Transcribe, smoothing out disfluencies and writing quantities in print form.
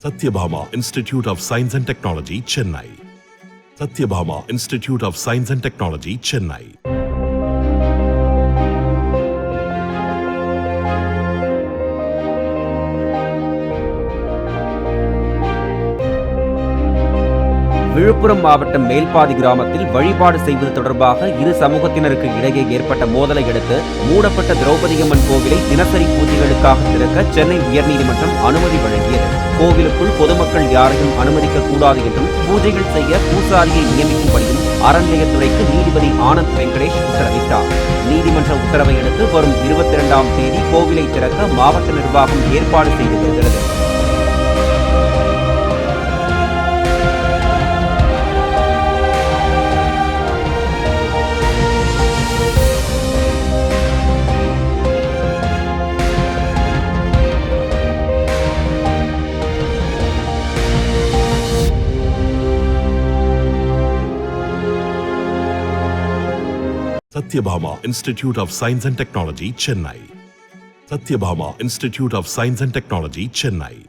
Satyabhama Institute of Science and Technology, Chennai. Satyabhama Institute of Science and Technology, Chennai. Villupuram மாவட்டம் மேல்பாதி கிராமத்தில் வழிபாடு செய்வது தொடர்பாக இரு சமூகத்தினருக்கு இடையே ஏற்பட்ட மோதலை அடுத்து மூடப்பட்ட திரௌபதியம்மன் கோவிலை தினசரி பூஜைகளுக்காக திறக்க சென்னை உயர்நீதிமன்றம் அனுமதி வழங்கியது. கோவிலுக்குள் பொதுமக்கள் யாரையும் அனுமதிக்க கூடாது என்றும் பூஜைகள் செய்ய பூசாரியை நியமிக்கும்படியும் அறநிலையத்துறைக்கு நீதிபதி ஆனந்த் வெங்கடேஷ் உத்தரவிட்டார். நீதிமன்ற உத்தரவை அடுத்து வரும் 22ஆம் தேதி கோவிலை திறக்க மாவட்ட நிர்வாகம் ஏற்பாடு செய்து வருகிறது. Satyabhama Institute of Science and Technology, Chennai. Satyabhama Institute of Science and Technology, Chennai.